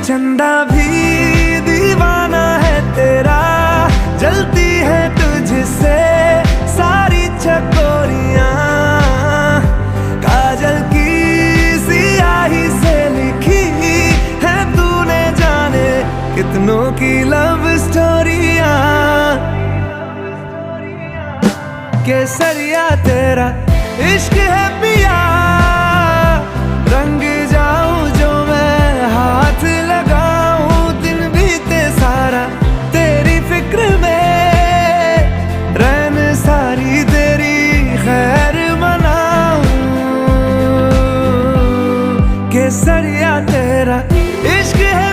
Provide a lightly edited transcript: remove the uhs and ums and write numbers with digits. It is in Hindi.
चंदा भी दीवाना है तेरा, जलती है तुझसे सारी चकोरियां। काजल की सियाही से लिखी है तूने जाने कितनों की लव स्टोरियां। केसरिया तेरा इश्क है पिया, रंग जाऊं जो मैं हाथ लगाऊं, दिन बीते सारा तेरी फिक्र में, रैन सारी तेरी खैर मनाऊं। केसरिया तेरा इश्क है